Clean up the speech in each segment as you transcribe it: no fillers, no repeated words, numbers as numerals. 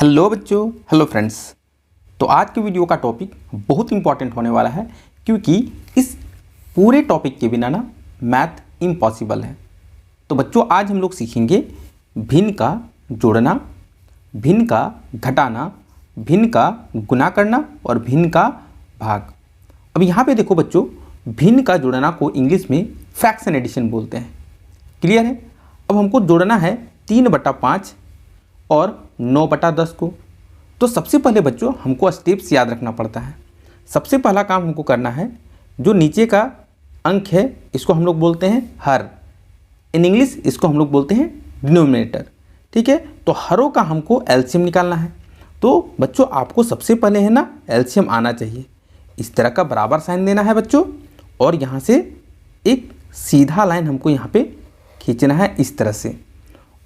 Hello बच्चों, hello friends. तो आज के वीडियो का टॉपिक बहुत इंपॉर्टेंट होने वाला है क्योंकि इस पूरे टॉपिक के बिना ना मैथ इम्पॉसिबल है। तो बच्चों आज हम लोग सीखेंगे भिन्न का जोड़ना, भिन्न का घटाना, भिन्न का गुना करना और भिन्न का भाग। अब यहाँ पे देखो बच्चों, भिन्न का जोड़ना को इंग्लिश में फ्रैक्शन एडिशन बोलते हैं। क्लियर है? अब हमको जोड़ना है 3/5 और 9/10 को। तो सबसे पहले बच्चों हमको स्टेप्स याद रखना पड़ता है। सबसे पहला काम हमको करना है, जो नीचे का अंक है इसको हम लोग बोलते हैं हर, इन इंग्लिश इसको हम लोग बोलते हैं डिनोमिनेटर। ठीक है, तो हरों का हमको एलसीएम निकालना है। तो बच्चों आपको सबसे पहले है ना एलसीएम आना चाहिए। इस तरह का बराबर साइन देना है बच्चों, और यहाँ से एक सीधा लाइन हमको यहाँ पे खींचना है इस तरह से।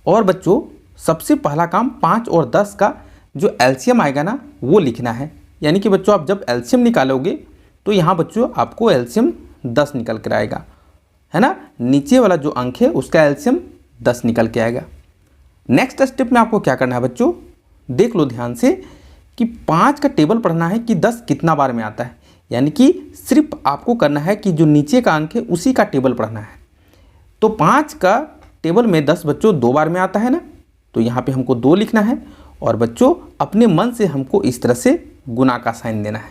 और बच्चों सबसे पहला काम 5 और 10 का जो एलसीएम आएगा ना वो लिखना है। यानी कि बच्चों आप जब एलसीएम निकालोगे तो यहाँ बच्चों आपको एलसीएम 10 निकल कर आएगा, है ना। नीचे वाला जो अंक है उसका एलसीएम 10 निकल के आएगा। नेक्स्ट स्टेप में आपको क्या करना है बच्चों, देख लो ध्यान से कि 5 का टेबल पढ़ना है कि 10 कितना बार में आता है। यानी कि सिर्फ आपको करना है कि जो नीचे का अंक है उसी का टेबल पढ़ना है। तो 5 का टेबल में 10 बच्चों 2 बार में आता है ना, तो यहाँ पे हमको 2 लिखना है। और बच्चों अपने मन से हमको इस तरह से गुना का साइन देना है,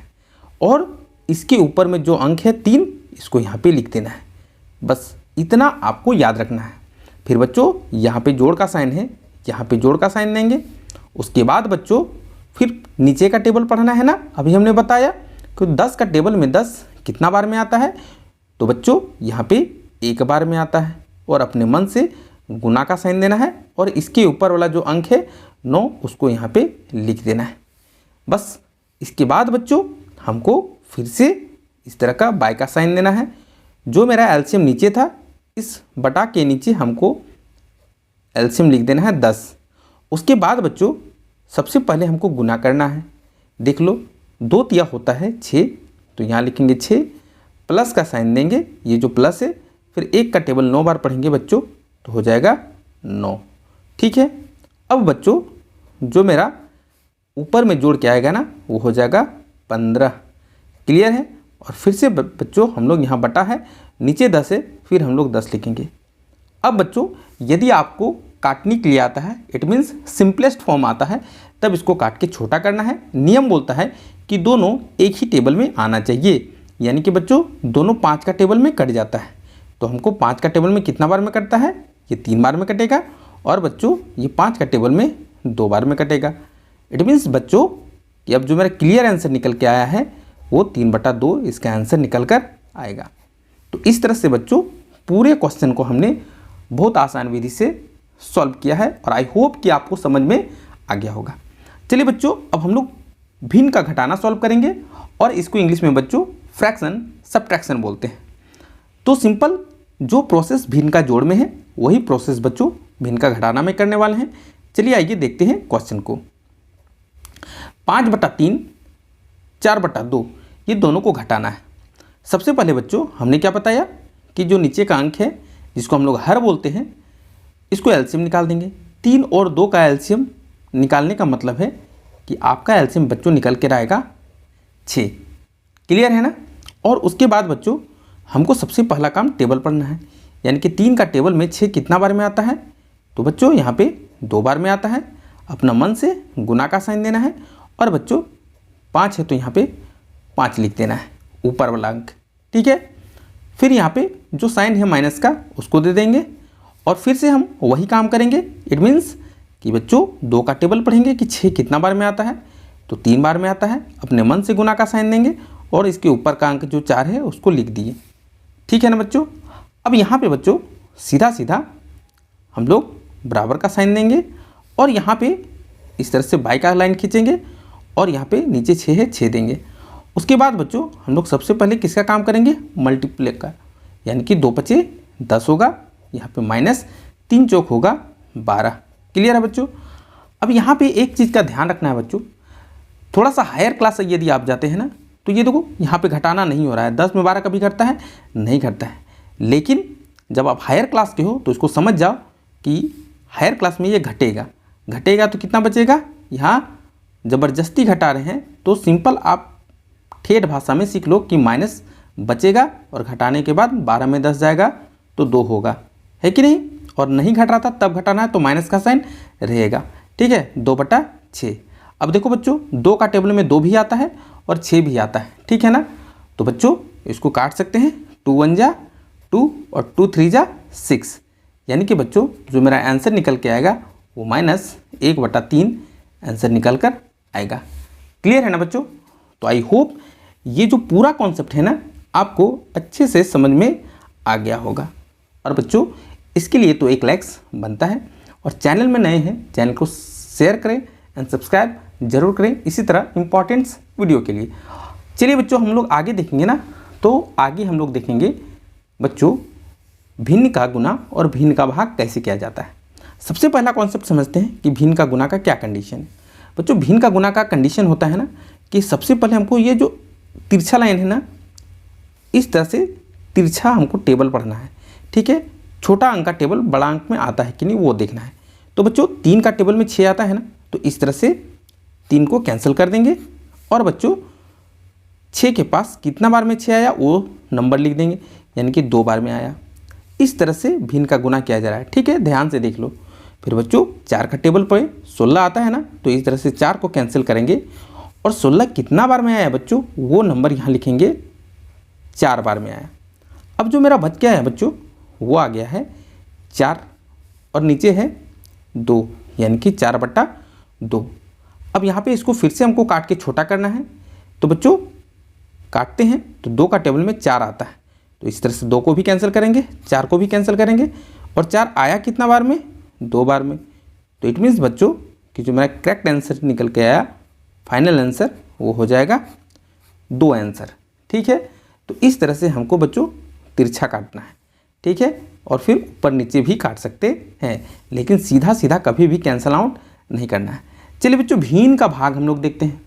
और इसके ऊपर में जो अंक है 3 इसको यहाँ पे लिख देना है। बस इतना आपको याद रखना है। फिर बच्चों यहाँ पे जोड़ का साइन है, यहाँ पे जोड़ का साइन देंगे। उसके बाद बच्चों फिर नीचे का टेबल पढ़ना है ना। अभी हमने बताया कि 10 का टेबल में 10 कितना बार में आता है, तो बच्चों यहाँ पे 1 बार में आता है। और अपने मन से गुना का साइन देना है, और इसके ऊपर वाला जो अंक है 9 उसको यहाँ पे लिख देना है। बस इसके बाद बच्चों हमको फिर से इस तरह का बाय का साइन देना है। जो मेरा एलसीएम नीचे था इस बटा के नीचे हमको एलसीएम लिख देना है 10। उसके बाद बच्चों सबसे पहले हमको गुना करना है। देख लो 2 तिया होता है 6, तो यहाँ लिखेंगे 6, प्लस का साइन देंगे, ये जो प्लस है, फिर 1 का टेबल 9 बार पढ़ेंगे बच्चों तो हो जाएगा 9। ठीक है, अब बच्चों जो मेरा ऊपर में जोड़ के आएगा ना वो हो जाएगा 15। क्लियर है? और फिर से बच्चों हम लोग यहाँ बटा है, नीचे 10 है, फिर हम लोग 10 लिखेंगे। अब बच्चों यदि आपको काटने के लिए आता है, इट मीन्स सिंपलेस्ट फॉर्म आता है, तब इसको काट के छोटा करना है। नियम बोलता है कि दोनों एक ही टेबल में आना चाहिए। यानी कि बच्चों दोनों 5 का टेबल में कट जाता है, तो हमको 5 का टेबल में कितना बार में कटता है, ये 3 बार में कटेगा। और बच्चों ये 5 का टेबल में 2 बार में कटेगा। इट मीन्स बच्चों कि अब जो मेरा क्लियर आंसर निकल के आया है वो 3/2 इसका आंसर निकल कर आएगा। तो इस तरह से बच्चों पूरे क्वेश्चन को हमने बहुत आसान विधि से सॉल्व किया है, और आई होप कि आपको समझ में आ गया होगा। चलिए बच्चों अब हम लोग भिन्न का घटाना सॉल्व करेंगे, और इसको इंग्लिश में बच्चों फ्रैक्शन सब्ट्रैक्शन बोलते हैं। तो सिंपल जो प्रोसेस भिन्न का जोड़ में है वही प्रोसेस बच्चों भिन्न का घटाना में करने वाले हैं। चलिए आइए देखते हैं क्वेश्चन को। 5/3 4/2 ये दोनों को घटाना है। सबसे पहले बच्चों हमने क्या बताया कि जो नीचे का अंक है जिसको हम लोग हर बोलते हैं, इसको एलसीएम निकाल देंगे। 3 और 2 का एलसीएम निकालने का मतलब है कि आपका एलसीएम बच्चों निकल के आएगा 6। क्लियर है ना? और उसके बाद बच्चों हमको सबसे पहला काम टेबल पढ़ना है। यानी कि 3 का टेबल में 6 कितना बार में आता है, तो बच्चों यहाँ पे 2 बार में आता है। अपना मन से गुना का साइन देना है, और बच्चों 5 है तो यहाँ पे 5 लिख देना है ऊपर वाला अंक। ठीक है, फिर यहाँ पे जो साइन है माइनस का उसको दे देंगे, और फिर से हम वही काम करेंगे। इट मीन्स कि बच्चों 2 का टेबल पढ़ेंगे कि 6 कितना बार में आता है, तो 3 बार में आता है। अपने मन से गुना का साइन देंगे, और इसके ऊपर का अंक जो 4 है उसको लिख दिए। ठीक है ना बच्चों? अब यहाँ पे बच्चों सीधा सीधा हम लोग बराबर का साइन देंगे, और यहाँ पे इस तरह से बाई का लाइन खींचेंगे, और यहाँ पे नीचे 6 है 6 देंगे। उसके बाद बच्चों हम लोग सबसे पहले किसका काम करेंगे, मल्टीप्लाई का। यानी कि 2×5 = 10 होगा, यहाँ पे माइनस 3 चौक होगा 12। क्लियर है बच्चों? अब यहाँ पे एक चीज़ का ध्यान रखना है बच्चों, थोड़ा सा हायर क्लास यदि आप जाते हैं ना, तो ये देखो यहाँ पे घटाना नहीं हो रहा है। 10 में 12 कभी घटता है? नहीं घटता है। लेकिन जब आप हायर क्लास के हो तो इसको समझ जाओ कि हायर क्लास में ये घटेगा। घटेगा तो कितना बचेगा, यहाँ ज़बरदस्ती घटा रहे हैं तो सिंपल आप ठेठ भाषा में सीख लो कि माइनस बचेगा और घटाने के बाद 12 में 10 जाएगा तो 2 होगा, है कि नहीं। और नहीं घट रहा था तब घटाना है तो माइनस का साइन रहेगा, ठीक है। 2/6। अब देखो बच्चों 2 का टेबल में 2 भी आता है और 6 भी आता है, ठीक है ना। तो बच्चों इसको काट सकते हैं, 2 1 जा 2 और 2 3 जा 6, यानी कि बच्चों जो मेरा आंसर निकल के आएगा वो -1/3 आंसर निकल कर आएगा। क्लियर है ना बच्चों। तो आई होप ये जो पूरा कॉन्सेप्ट है ना आपको अच्छे से समझ में आ गया होगा। और बच्चों इसके लिए तो एक लाइक्स बनता है, और चैनल में नए हैं चैनल को शेयर करें एंड सब्सक्राइब जरूर करें इसी तरह इंपॉर्टेंट्स वीडियो के लिए। चलिए बच्चों हम लोग आगे देखेंगे ना, तो आगे हम लोग देखेंगे बच्चों भिन्न का गुना और भिन्न का भाग कैसे किया जाता है। सबसे पहला कॉन्सेप्ट समझते हैं कि भिन्न का गुना का क्या कंडीशन है। बच्चों भिन्न का गुना का कंडीशन होता है ना कि सबसे पहले हमको ये जो तिरछा लाइन है ना इस तरह से तिरछा हमको टेबल पढ़ना है, ठीक है। छोटा अंक का टेबल बड़ा अंक में आता है कि नहीं वो देखना है। तो बच्चों 3 का टेबल में 6 आता है ना, तो इस तरह से 3 को कैंसिल कर देंगे और बच्चों 6 के पास कितना बार में 6 आया वो नंबर लिख देंगे, यानी कि 2 बार में आया। इस तरह से भिन्न का गुना किया जा रहा है, ठीक है। ध्यान से देख लो। फिर बच्चों 4 का टेबल पर 16 आता है ना, तो इस तरह से 4 को कैंसिल करेंगे और 16 कितना बार में आया बच्चों वो नंबर यहाँ लिखेंगे 4 बार में आया। अब जो मेरा बच गया है बच्चों वो आ गया है 4 और नीचे है 2, यानी कि 4/2। अब यहाँ पे इसको फिर से हमको काट के छोटा करना है, तो बच्चों काटते हैं तो 2 का टेबल में 4 आता है, तो इस तरह से 2 को भी कैंसिल करेंगे 4 को भी कैंसिल करेंगे और 4 आया कितना बार में 2 बार में। तो इट मीन्स बच्चों कि जो मेरा करेक्ट आंसर निकल के आया फाइनल आंसर वो हो जाएगा 2 आंसर, ठीक है। तो इस तरह से हमको बच्चों तिरछा काटना है, ठीक है। और फिर ऊपर नीचे भी काट सकते हैं, लेकिन सीधा सीधा कभी भी कैंसल आउट नहीं करना है। चलिए बच्चों भिन्न का भाग हम लोग देखते हैं।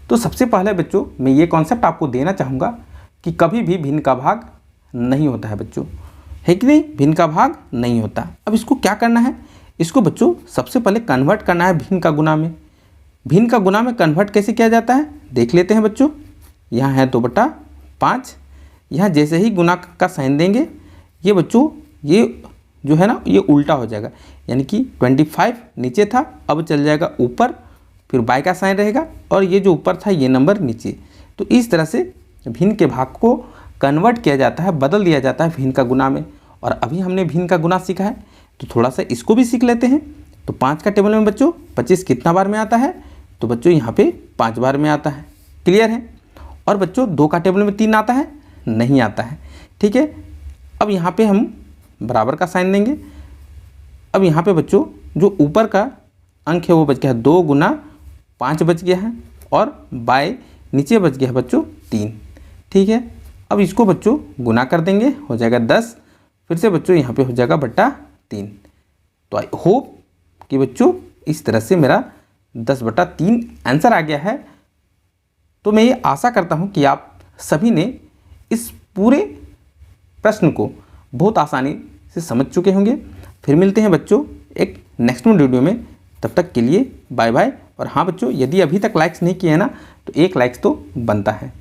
तो सबसे पहले बच्चों मैं ये कॉन्सेप्ट आपको देना चाहूँगा कि कभी भी भिन्न का भाग नहीं होता है बच्चों, है कि नहीं। भिन्न का भाग नहीं होता। अब इसको क्या करना है, इसको बच्चों सबसे पहले कन्वर्ट करना है भिन्न का गुना में। भिन्न का गुना में कन्वर्ट कैसे किया जाता है देख लेते हैं बच्चों। यहाँ है 2/5, यहाँ जैसे ही गुना का साइन देंगे ये बच्चों ये जो है ना ये उल्टा हो जाएगा, यानी कि 25 नीचे था अब चल जाएगा ऊपर, फिर बाय का साइन रहेगा और ये जो ऊपर था ये नंबर नीचे। तो इस तरह से भिन्न के भाग को कन्वर्ट किया जाता है, बदल दिया जाता है भिन्न का गुना में। और अभी हमने भिन्न का गुना सीखा है तो थोड़ा सा इसको भी सीख लेते हैं। तो 5 का टेबल में बच्चों 25 कितना बार में आता है, तो बच्चों यहाँ पे 5 बार में आता है, क्लियर है। और बच्चों 2 का टेबल में 3 आता है, नहीं आता है, ठीक है। अब यहाँ पे हम बराबर का साइन देंगे। अब यहाँ पे बच्चों जो ऊपर का अंक है वो बच गया 2 गुना 5 बच गया है और बाय नीचे बच गया है बच्चों 3, ठीक है। अब इसको बच्चों गुना कर देंगे हो जाएगा 10, फिर से बच्चों यहाँ पे हो जाएगा 3। तो आई होप कि बच्चों इस तरह से मेरा 10/3 आंसर आ गया है। तो मैं ये आशा करता हूँ कि आप सभी ने इस पूरे प्रश्न को बहुत आसानी से समझ चुके होंगे। फिर मिलते हैं बच्चों एक नेक्स्ट वीडियो में, तब तक के लिए बाय बाय। और हाँ बच्चों यदि अभी तक लाइक्स नहीं किए हैं ना तो एक लाइक्स तो बनता है।